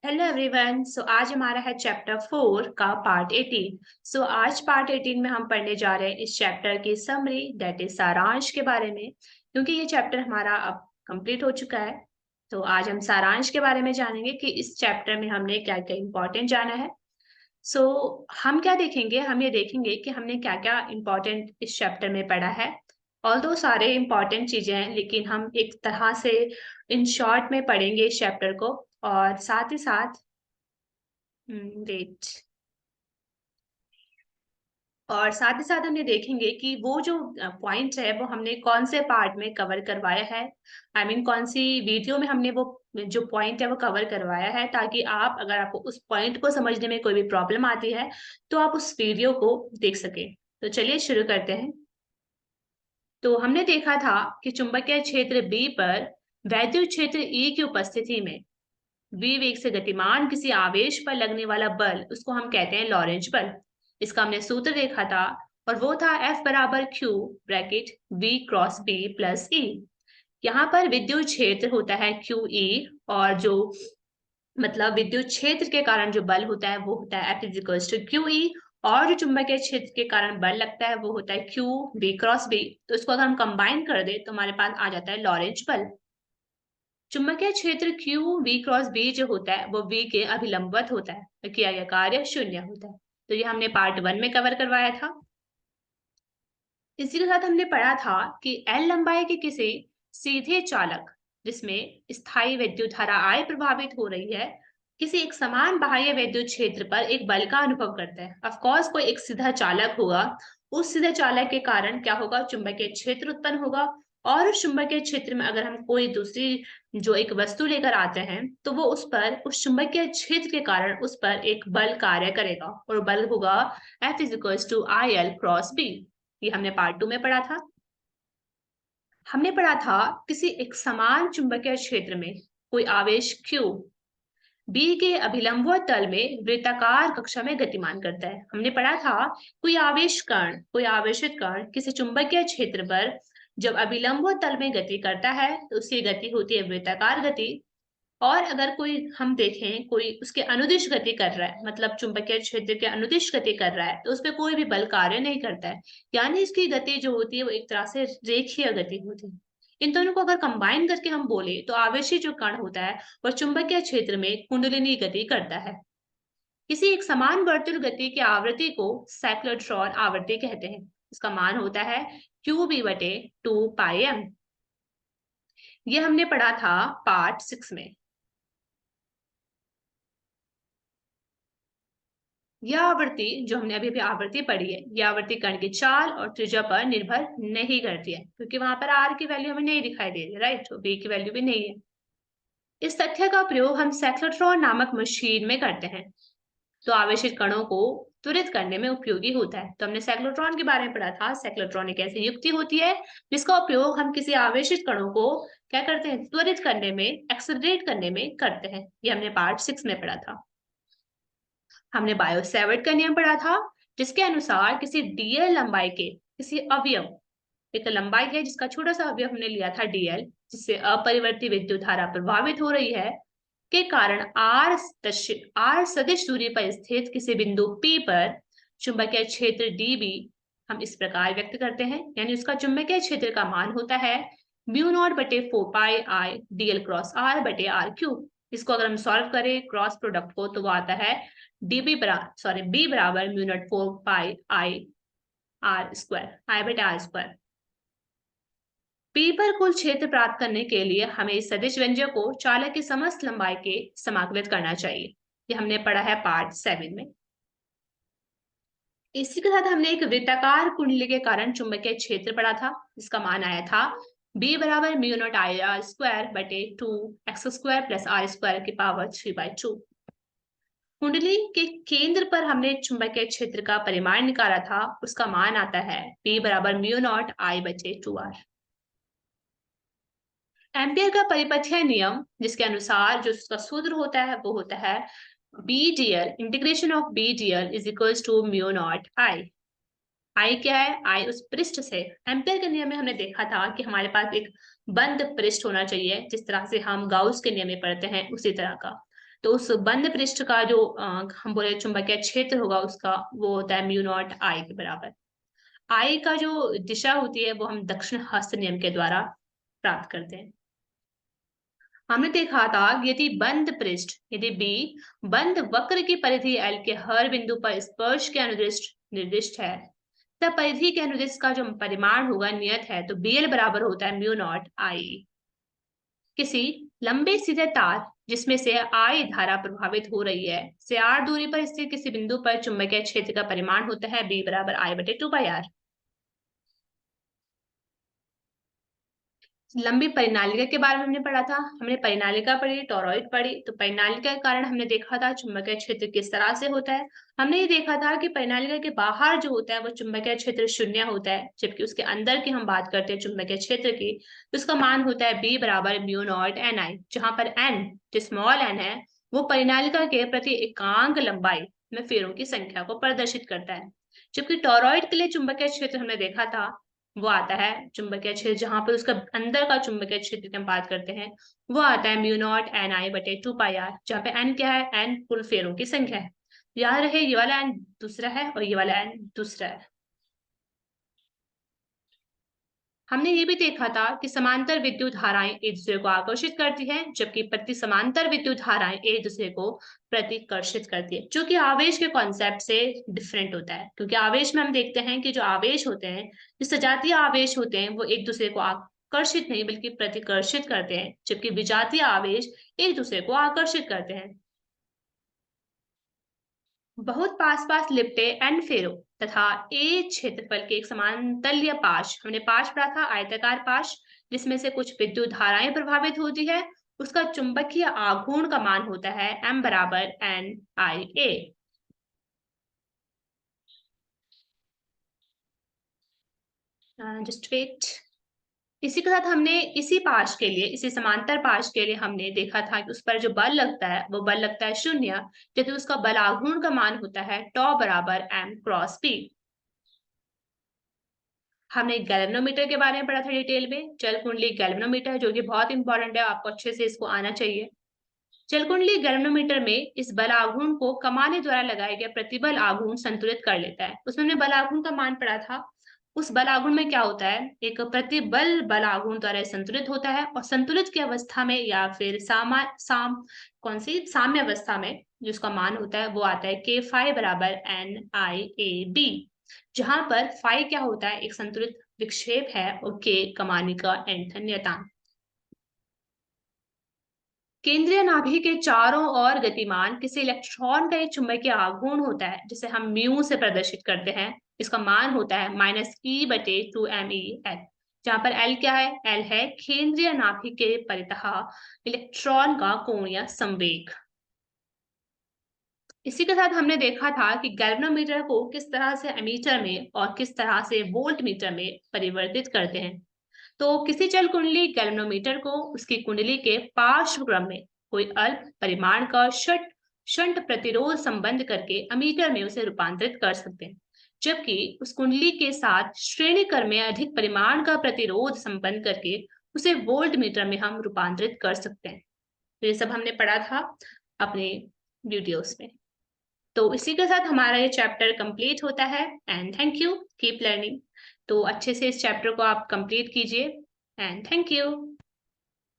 Hello everyone. आज हमारा है चैप्टर 4 का पार्ट 18। आज पार्ट 18 में हम पढ़ने जा रहे हैं इस चैप्टर की समरी, दैट इज सारांश के बारे में, क्योंकि ये चैप्टर हमारा अब कंप्लीट हो चुका है। तो आज हम सारांश के बारे में जानेंगे कि इस चैप्टर में हमने क्या क्या इम्पोर्टेंट जाना है। हम क्या देखेंगे, हम ये देखेंगे कि हमने क्या क्या इम्पोर्टेंट इस चैप्टर में पढ़ा है। ऑल दो सारे इम्पोर्टेंट चीजें हैं, लेकिन हम एक तरह से इन शॉर्ट में पढ़ेंगे इस चैप्टर को। और साथ ही साथ वेट और साथ ही साथ हम ये देखेंगे कि वो जो पॉइंट है वो हमने कौन से पार्ट में कवर करवाया है। कौन सी वीडियो में हमने वो जो पॉइंट है वो कवर करवाया है, ताकि आप, अगर आपको उस पॉइंट को समझने में कोई भी प्रॉब्लम आती है तो आप उस वीडियो को देख सके। तो चलिए शुरू करते हैं। तो हमने देखा था कि चुंबकीय क्षेत्र बी पर वैद्युत क्षेत्र ई की उपस्थिति में v वेग से गतिमान किसी आवेश पर लगने वाला बल, उसको हम कहते हैं लॉरेंज बल। इसका हमने सूत्र देखा था, और वो था F बराबर Q bracket V cross B plus E। यहाँ पर विद्युत क्षेत्र होता है QE, और जो मतलब विद्युत क्षेत्र के कारण जो बल होता है वो होता है F is equals to QE। और जो चुंबकीय क्षेत्र के कारण बल लगता है वो होता है Q V क्रॉस B। तो इसको अगर हम कंबाइन कर दे तो हमारे पास आ जाता है लॉरेंज बल। चुंबकीय क्षेत्र Q V क्रॉस B जो होता है वो V के अभिलंबवत होता है, तो किया गया कार्य शून्य होता है। तो ये हमने पार्ट 1 में कवर करवाया था। इसी के साथ हमने पढ़ा था कि L लंबाई के किसी सीधे चालक जिसमें स्थायी विद्युत धारा I प्रभावित हो रही है, किसी एक समान बाह्य विद्युत क्षेत्र पर एक बल का अनुभव करता है। ऑफ कोर्स कोई एक सीधा चालक होगा, उस सीधे चालक के कारण क्या होगा, चुंबकीय क्षेत्र उत्पन्न होगा। और उस चुंबकीय क्षेत्र में अगर हम कोई दूसरी जो एक वस्तु लेकर आते हैं तो वो उस पर, उस चुंबकीय क्षेत्र के कारण उस पर एक बल कार्य करेगा, और बल होगा F is equals to I L cross B. ये हमने पार्ट 2 में पढ़ा था। हमने पढ़ा था किसी एक समान चुंबकीय क्षेत्र में कोई आवेश Q B के अभिलंबवत तल में वृत्ताकार कक्षा में गतिमान करता है। हमने पढ़ा था कोई आवेश कण, कोई आवेशित कण किसी चुंबकीय क्षेत्र पर जब अभिलंबवत तल में गति करता है तो उसकी गति होती है वृत्ताकार गति। और अगर कोई हम देखें, कोई उसके अनुदिश गति कर रहा है, मतलब चुंबकीय क्षेत्र के अनुदिश गति कर रहा है, तो उस पर कोई भी बल कार्य नहीं करता है। यानी इसकी गति जो होती है वो एक तरह से रेखीय गति होती है। इन दोनों को अगर कंबाइन करके हम बोले तो आवेशी जो कण होता है वह चुंबकीय क्षेत्र में कुंडलिनी गति करता है। किसी एक समान वर्तुल गति की आवृत्ति को साइक्लोट्रॉन आवृत्ति कहते हैं। इसका मान होता है Q/2πm। ये हमने पढ़ा था पार्ट 6 में। यह आवृत्ति जो हमने अभी अभी आवृत्ति पढ़ी है, यह आवृत्ति कण की चाल और त्रिज्या पर निर्भर नहीं करती है, क्योंकि वहां पर आर की वैल्यू हमें नहीं दिखाई दे रही, राइट, तो बी की वैल्यू भी नहीं है। इस तथ्य का प्रयोग हम साइक्लोट्रॉन नामक मशीन में करते हैं, तो आवेशित कणों को त्वरित करने में उपयोगी होता है। तो हमने साइक्लोट्रॉन के बारे में पढ़ा था। साइक्लोट्रॉन एक ऐसी युक्ति होती है जिसका उपयोग हम किसी आवेशित कणों को क्या करते हैं, त्वरित करने में, एक्सेलरेट करने में करते हैं। ये हमने पार्ट 6 में पढ़ा था। हमने बायो सेवर्ट का नियम पढ़ा था, जिसके अनुसार किसी डीएल लंबाई के किसी अवयव, एक लंबाई है जिसका छोटा सा अवयव हमने लिया था डीएल, जिससे अपरिवर्ती विद्युत धारा प्रभावित हो रही है, के कारण आर सदिश दूरी पर स्थित किसी बिंदु P पर चुंबकीय क्षेत्र डीबी हम इस प्रकार व्यक्त करते हैं। यानी उसका चुंबकीय क्षेत्र का मान होता है म्यू नॉट बटे 4πI डीएल क्रॉस आर बटे आर क्यूब। इसको अगर हम सॉल्व करें क्रॉस प्रोडक्ट को तो वो आता है बी बराबर mu naught 4πI R square, I बटे आर स्क्वायर। पी पर कुल क्षेत्र प्राप्त करने के लिए हमें इस सदिश व्यंजक को चालक की समस्त लंबाई के समाकलित करना चाहिए। ये हमने पढ़ा है पार्ट 7 में। इसी के साथ हमने एक वृत्ताकार कुंडली के कारण चुंबकीय क्षेत्र पढ़ा था, जिसका मान आया था बी बराबर mu naught I R square बटे 2x square plus R square की पावर 3/2। कुंडली के केंद्र पर हमने चुंबकीय क्षेत्र का परिमाण निकाला था, उसका मान आता है बी बराबर म्यू नॉट आई बचे 2r। एम्पियर का परिपथीय नियम, जिसके अनुसार जो उसका सूत्र होता है वो होता है B DL integration of B DL is equals to mu naught I. I क्या है, आई उस पृष्ठ से, एम्पियर के नियम में हमने देखा था कि हमारे पास एक बंद पृष्ठ होना चाहिए, जिस तरह से हम गाउस के नियम में पढ़ते हैं उसी तरह का। तो उस बंद पृष्ठ का जो हम बोले चुंबकीय क्षेत्र होगा उसका, वो होता है म्यू नॉट आई के बराबर। आई का जो दिशा होती है वो हम दक्षिण हस्त नियम के द्वारा प्राप्त करते हैं। हमने देखा था यदि बंद पृष्ठ, यदि बी बंद वक्र की परिधि एल के हर बिंदु पर स्पर्श के अनुदिष्ट निर्दिष्ट है, तब परिधि के अनुदिष्ट का जो परिमाण होगा नियत है, तो बीएल बराबर होता है म्यू नॉट आई। किसी लंबे सीधे तार जिसमें से आई धारा प्रभावित हो रही है से आर दूरी पर स्थित किसी बिंदु पर चुंबकीय क्षेत्र का परिमाण होता है बी बराबर आई बटे 2 पाई आर। लंबी परिनालिका के बारे में हमने पढ़ा था, हमने परिनालिका पढ़ी, टोरॉइड पढ़ी। तो परिनालिका के कारण हमने देखा था चुंबकीय क्षेत्र किस तरह से होता है। हमने ये देखा था कि परिनालिका के बाहर जो होता है वो चुंबकीय क्षेत्र शून्य होता है, जबकि उसके अंदर की हम बात करते हैं चुंबकीय क्षेत्र की, तो उसका मान होता है बी बराबर म्यू नॉट एन आई, जहां पर एन जो स्मॉल एन है वो परिनालिका के प्रति एकांक लंबाई में फेरों की संख्या को प्रदर्शित करता है। जबकि टोरॉइड के लिए चुंबकीय क्षेत्र हमने देखा था वो आता है चुंबकीय क्षेत्र, जहां पर उसका अंदर का चुंबकीय क्षेत्र की हम बात करते हैं वो आता है म्यू नॉट एन आई बटे 2 पाई आर, जहाँ पे एन क्या है, एन कुल फेरों की संख्या है। याद रहे ये वाला एन दूसरा है और ये वाला एन दूसरा है। हमने ये भी देखा था कि समांतर विद्युत धाराएं एक दूसरे को आकर्षित करती हैं, जबकि प्रति समांतर विद्युत धाराएं एक दूसरे को प्रतिकर्षित करती है, जो कि आवेश के कॉन्सेप्ट से डिफरेंट होता है। क्योंकि आवेश में हम देखते हैं कि जो आवेश होते हैं, जो सजातीय आवेश होते हैं, वो एक दूसरे को आकर्षित नहीं बल्कि प्रतिकर्षित करते हैं, जबकि विजातीय आवेश एक दूसरे को आकर्षित करते हैं। बहुत पास पास लिपटे एन फेरो तथा ए क्षेत्रफल के एक समांतल्य पाश, हमने पाश पढ़ा था, आयताकार पाश, जिसमें से कुछ विद्युत धाराएं प्रभावित होती है, उसका चुंबकीय आघूर्ण का मान होता है एम बराबर N I A. Just wait. इसी के साथ हमने इसी पाश के लिए, इसी समांतर पाश के लिए हमने देखा था कि उस पर जो बल लगता है वो बल लगता है शून्य, जबकि उसका बल आघूर्ण का मान होता है टॉ बराबर एम क्रॉस पी। हमने गैल्वेनोमीटर के बारे में पढ़ा था डिटेल में, जल कुंडली गैल्वेनोमीटर, जो कि बहुत इंपॉर्टेंट है, आपको अच्छे से इसको आना चाहिए। जल कुंडली गैल्वेनोमीटर में इस बल आघूर्ण को कमाने द्वारा लगाया गया प्रतिबल आघूर्ण संतुलित कर लेता है। उसमें हमने बल आघूर्ण का मान पढ़ा था। उस बल आघूर्ण में क्या होता है, एक प्रतिबल बल आघूर्ण द्वारा संतुलित होता है, और संतुलित की अवस्था में या फिर कौन सी साम्य अवस्था में जिसका मान होता है वो आता है के फाई बराबर एन आई ए बी, जहां पर फाई क्या होता है, एक संतुलित विक्षेप है, और के कमाने का एंथन नियतांक। केंद्रीय नाभि के चारों ओर गतिमान किसी इलेक्ट्रॉन का एक चुंबकीय आघूर्ण होता है, जिसे हम म्यू से प्रदर्शित करते हैं। इसका मान होता है -E/2me एल, जहां पर एल क्या है, एल है केंद्रीय नाभि के परितः इलेक्ट्रॉन का कोणीय संवेग। इसी के साथ हमने देखा था कि गैल्वेनोमीटर को किस तरह से एमीटर में और किस तरह से वोल्ट मीटर में परिवर्तित करते हैं। तो किसी जल कुंडली गैल्वेनोमीटर को उसकी कुंडली के पार्श्व क्रम में कोई अल्प परिमाण का शंट प्रतिरोध संबंध करके अमीटर में उसे रूपांतरित कर सकते हैं, जबकि उस कुंडली के साथ श्रेणी क्रम में अधिक परिमाण का प्रतिरोध संबंध करके उसे वोल्ट मीटर में हम रूपांतरित कर सकते हैं। तो ये सब हमने पढ़ा था अपने वीडियोस में। तो इसी के साथ हमारा ये चैप्टर कंप्लीट होता है, and thank you, keep learning. तो अच्छे से इस चैप्टर को आप कंप्लीट कीजिए, एंड थैंक यू।